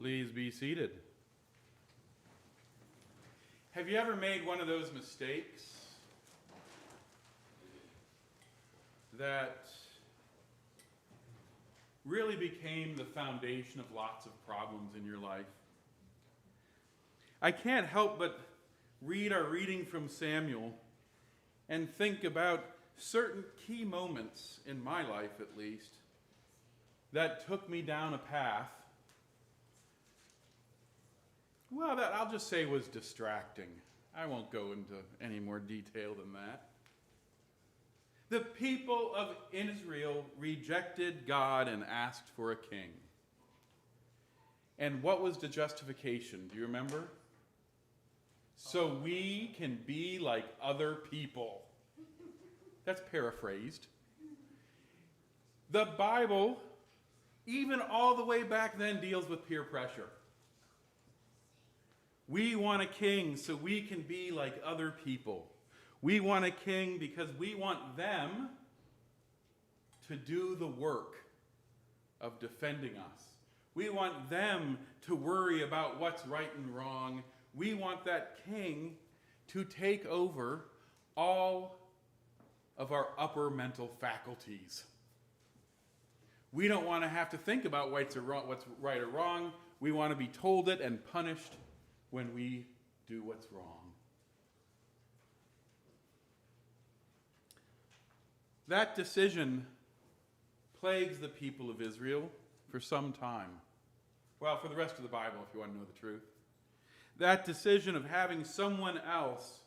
Please be seated. Have you ever made one of those mistakes that really became the foundation of lots of problems in your life? I can't help but read our reading from Samuel and think about certain key moments in my life, at least, that took me down a path, well, that I'll just say was distracting. I won't go into any more detail than that. The people of Israel rejected God and asked for a king. And what was the justification? Do you remember? So we can be like other people. That's paraphrased. The Bible, even all the way back then, deals with peer pressure. We want a king so we can be like other people. We want a king because we want them to do the work of defending us. We want them to worry about what's right and wrong. We want that king to take over all of our upper mental faculties. We don't want to have to think about what's right or wrong. We want to be told it and punished when we do what's wrong. That decision plagues the people of Israel for some time. Well, for the rest of the Bible, if you want to know the truth. That decision of having someone else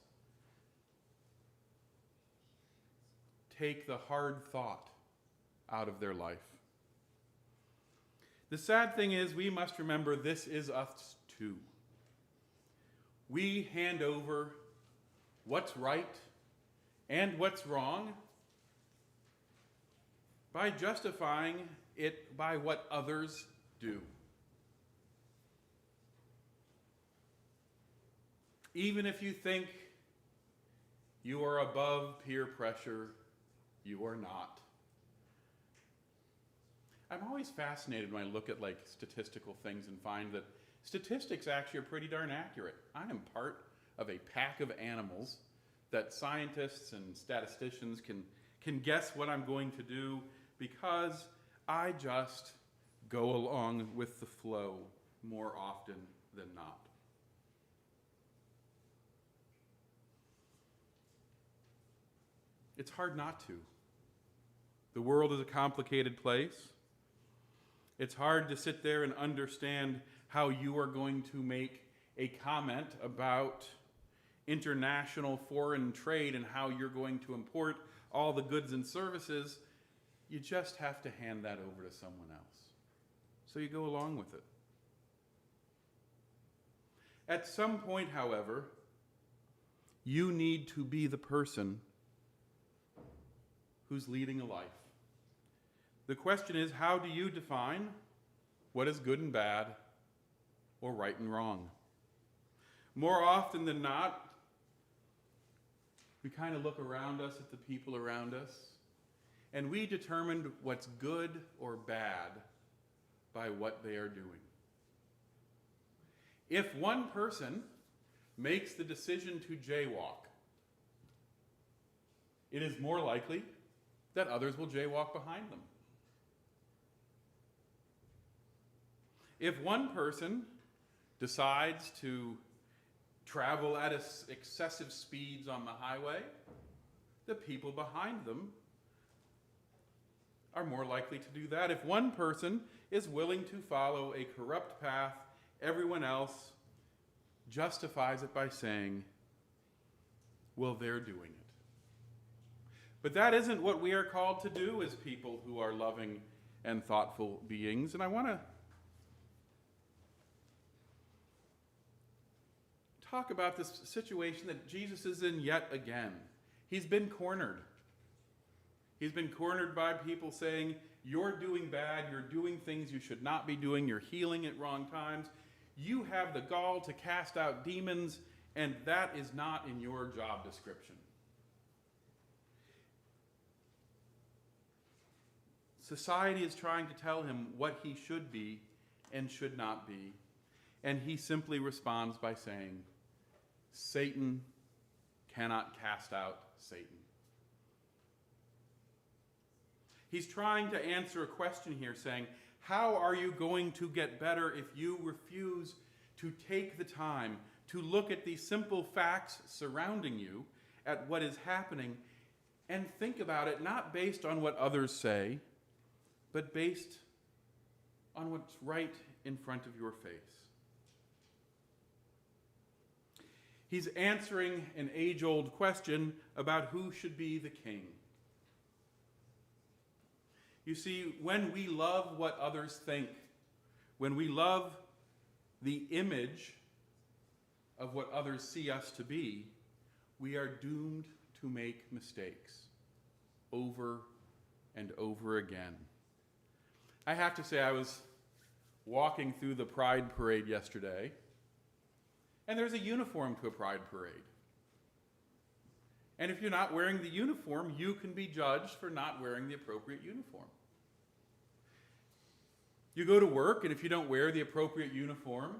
take the hard thought out of their life. The sad thing is, we must remember this is us too. We hand over what's right and what's wrong by justifying it by what others do. Even if you think you are above peer pressure, you are not. I'm always fascinated when I look at statistical things and find that statistics actually are pretty darn accurate. I am part of a pack of animals that scientists and statisticians can guess what I'm going to do because I just go along with the flow more often than not. It's hard not to. The world is a complicated place. It's hard to sit there and understand how you are going to make a comment about international foreign trade and how you're going to import all the goods and services. You just have to hand that over to someone else. So you go along with it. At some point, however, you need to be the person who's leading a life. The question is, how do you define what is good and bad or right and wrong? More often than not, we kind of look around us at the people around us, and we determine what's good or bad by what they are doing. If one person makes the decision to jaywalk, it is more likely that others will jaywalk behind them. If one person decides to travel at excessive speeds on the highway, the people behind them are more likely to do that. If one person is willing to follow a corrupt path, everyone else justifies it by saying, well, they're doing it. But that isn't what we are called to do as people who are loving and thoughtful beings. And I want to talk about this situation that Jesus is in yet again. He's been cornered. He's been cornered by people saying, you're doing bad, you're doing things you should not be doing, you're healing at wrong times, you have the gall to cast out demons, and that is not in your job description. Society is trying to tell him what he should be and should not be. And he simply responds by saying, Satan cannot cast out Satan. He's trying to answer a question here, saying, how are you going to get better if you refuse to take the time to look at the simple facts surrounding you, at what is happening, and think about it not based on what others say, but based on what's right in front of your face? He's answering an age-old question about who should be the king. You see, when we love what others think, when we love the image of what others see us to be, we are doomed to make mistakes over and over again. I have to say, I was walking through the Pride Parade yesterday, and there's a uniform to a Pride Parade. And if you're not wearing the uniform, you can be judged for not wearing the appropriate uniform. You go to work, and if you don't wear the appropriate uniform,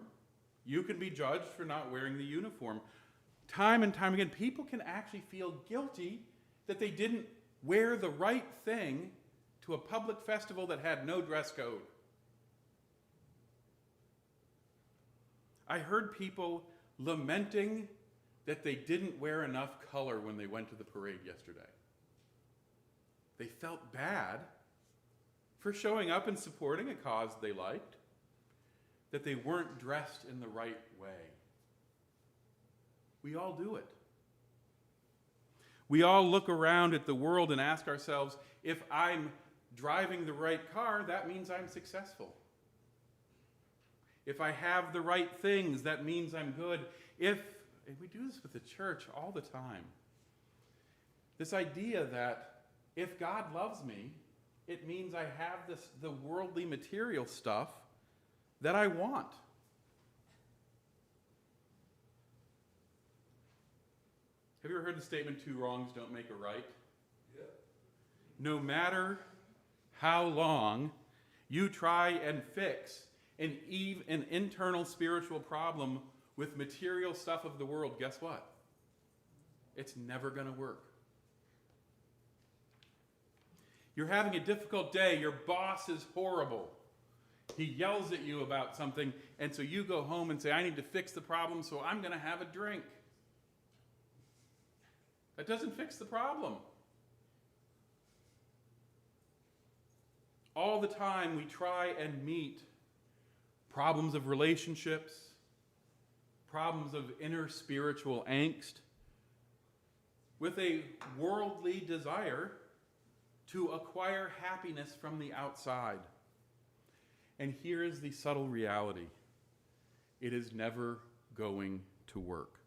you can be judged for not wearing the uniform. Time and time again, people can actually feel guilty that they didn't wear the right thing to a public festival that had no dress code. I heard people lamenting that they didn't wear enough color when they went to the parade yesterday. They felt bad for showing up and supporting a cause they liked, that they weren't dressed in the right way. We all do it. We all look around at the world and ask ourselves, if I'm driving the right car, that means I'm successful. If I have the right things, that means I'm good. And we do this with the church all the time. This idea that if God loves me, it means I have the worldly material stuff that I want. Have you ever heard the statement, 2 wrongs don't make a right? Yeah. No matter how long you try and fix an internal spiritual problem with material stuff of the world, guess what? It's never going to work. You're having a difficult day. Your boss is horrible. He yells at you about something, and so you go home and say, I need to fix the problem, so I'm going to have a drink. That doesn't fix the problem. All the time we try and meet problems of relationships, problems of inner spiritual angst, with a worldly desire to acquire happiness from the outside. And here is the subtle reality. It is never going to work.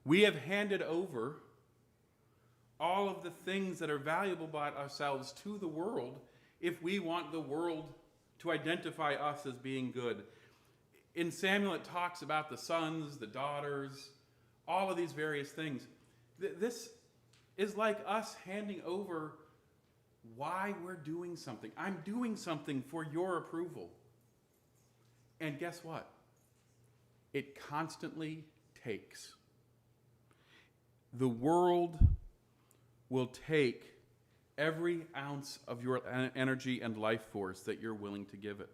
We have handed over all of the things that are valuable about ourselves to the world if we want the world to identify us as being good. In Samuel, it talks about the sons, the daughters, all of these various things. This is like us handing over why we're doing something. I'm doing something for your approval. And guess what? It constantly takes. The world will take every ounce of your energy and life force that you're willing to give it.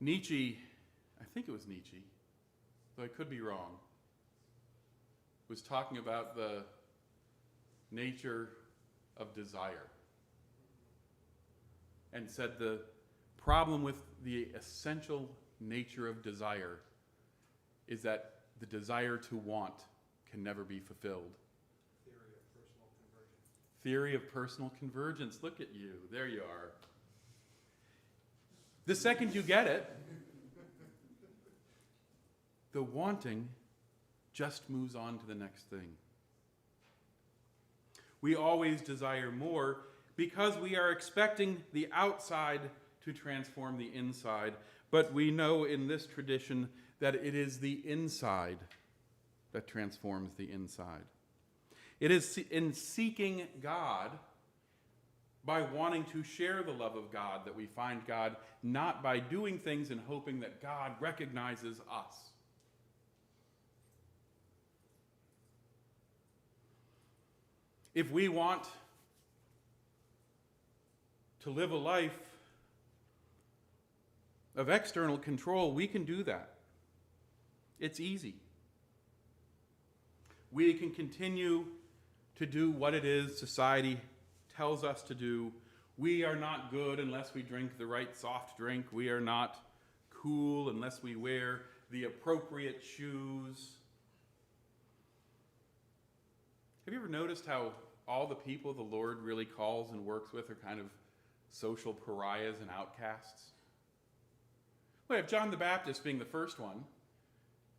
Nietzsche, I think it was Nietzsche, though I could be wrong, was talking about the nature of desire and said the problem with the essential nature of desire is that the desire to want can never be fulfilled. Theory of personal convergence. Theory of personal convergence. Look at you. There you are. The second you get it, the wanting just moves on to the next thing. We always desire more because we are expecting the outside to transform the inside. But we know in this tradition that it is the inside that transforms the inside. It is in seeking God by wanting to share the love of God, that we find God, not by doing things and hoping that God recognizes us. If we want to live a life of external control, we can do that. It's easy. We can continue to do what it is society tells us to do. We are not good unless we drink the right soft drink. We are not cool unless we wear the appropriate shoes. Have you ever noticed how all the people the Lord really calls and works with are kind of social pariahs and outcasts? Well, if John the Baptist being the first one,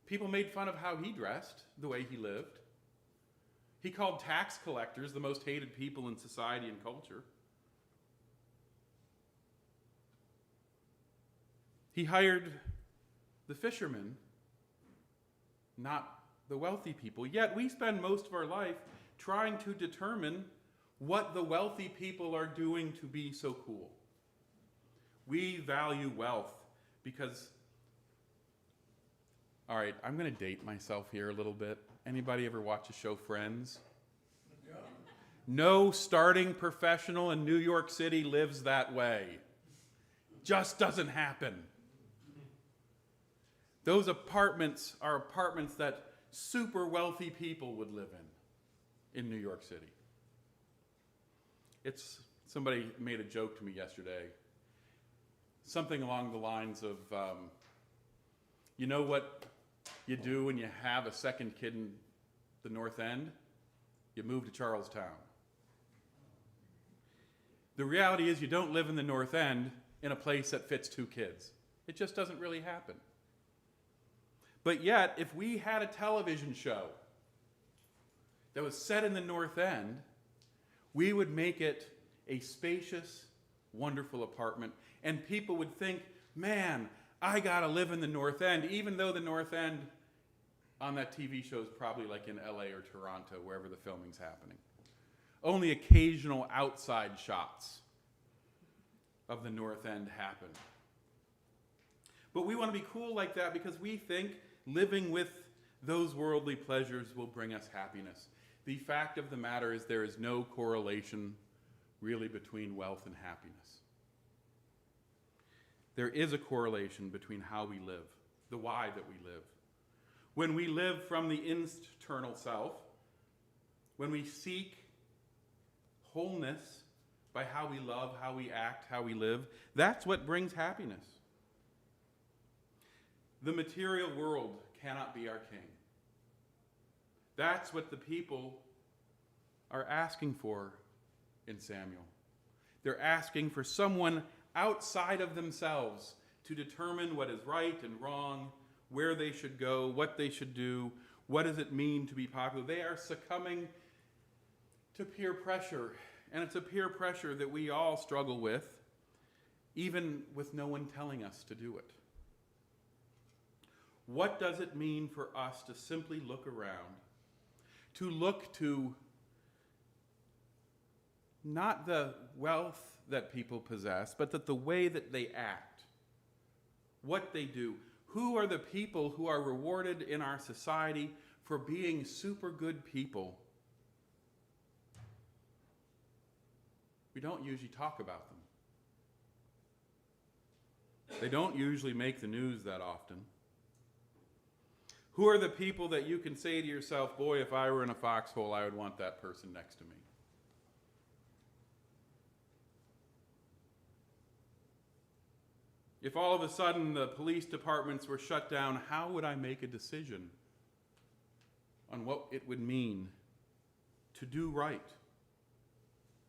people made fun of how he dressed, the way he lived. He called tax collectors the most hated people in society and culture. He hired the fishermen, not the wealthy people. Yet we spend most of our life trying to determine what the wealthy people are doing to be so cool. We value wealth because, all right, I'm going to date myself here a little bit. Anybody ever watch the show Friends? Yeah. No starting professional in New York City lives that way. Just doesn't happen. Those apartments are apartments that super wealthy people would live in New York City. Somebody made a joke to me yesterday. Something along the lines of, you know what you do when you have a second kid in the North End? You move to Charlestown. The reality is you don't live in the North End in a place that fits 2 kids. It just doesn't really happen. But yet, if we had a television show that was set in the North End, we would make it a spacious, wonderful apartment, and people would think, man, I gotta live in the North End, even though the North End on that TV show is probably like in LA or Toronto, wherever the filming's happening. Only occasional outside shots of the North End happen. But we want to be cool like that because we think living with those worldly pleasures will bring us happiness. The fact of the matter is there is no correlation really between wealth and happiness. There is a correlation between how we live, the why that we live. When we live from the internal self, when we seek wholeness by how we love, how we act, how we live, that's what brings happiness. The material world cannot be our king. That's what the people are asking for in Samuel. They're asking for someone outside of themselves to determine what is right and wrong, where they should go, what they should do, what does it mean to be popular. They are succumbing to peer pressure, and it's a peer pressure that we all struggle with, even with no one telling us to do it. What does it mean for us to simply look around, to look to not the wealth that people possess, but that the way that they act, what they do? Who are the people who are rewarded in our society for being super good people? We don't usually talk about them. They don't usually make the news that often. Who are the people that you can say to yourself, boy, if I were in a foxhole, I would want that person next to me? If all of a sudden the police departments were shut down, how would I make a decision on what it would mean to do right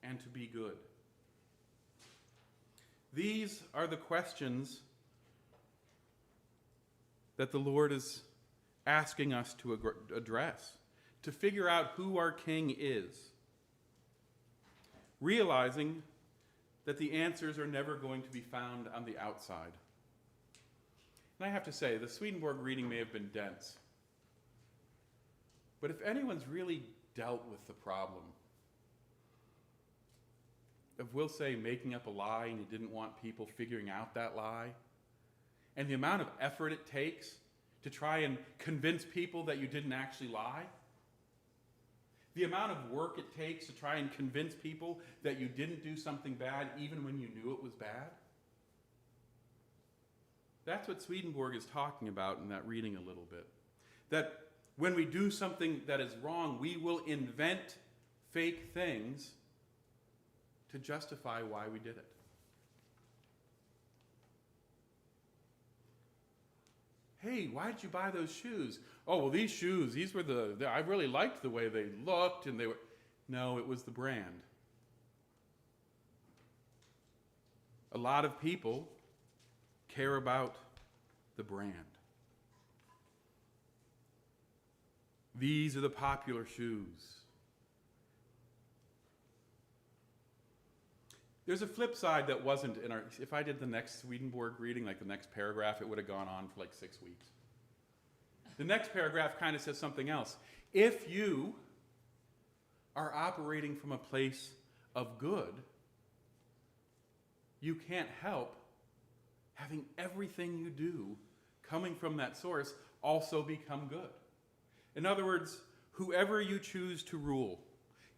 and to be good? These are the questions that the Lord is asking us to address, to figure out who our king is, realizing that the answers are never going to be found on the outside. And I have to say, the Swedenborg reading may have been dense, but if anyone's really dealt with the problem we'll say, making up a lie and you didn't want people figuring out that lie, and the amount of effort it takes to try and convince people that you didn't actually lie, the amount of work it takes to try and convince people that you didn't do something bad even when you knew it was bad, that's what Swedenborg is talking about in that reading a little bit. That when we do something that is wrong, we will invent fake things to justify why we did it. Hey, why did you buy those shoes? Oh, well, these shoes, I really liked the way they looked, and they were... No, it was the brand. A lot of people care about the brand. These are the popular shoes. There's a flip side that wasn't in our... If I did the next Swedenborg reading, like the next paragraph, it would have gone on for like 6 weeks. The next paragraph kind of says something else. If you are operating from a place of good, you can't help having everything you do coming from that source also become good. In other words, whoever you choose to rule,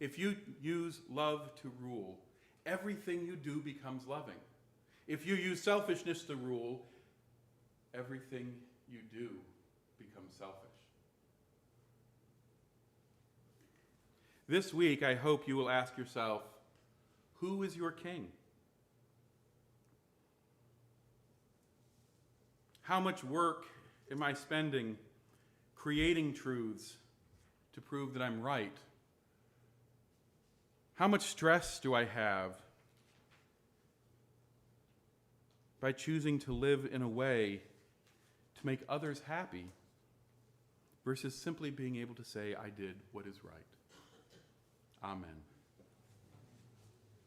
if you use love to rule, everything you do becomes loving. If you use selfishness to rule, everything you do becomes selfish. This week, I hope you will ask yourself, who is your king? How much work am I spending creating truths to prove that I'm right? How much stress do I have by choosing to live in a way to make others happy versus simply being able to say, I did what is right? Amen.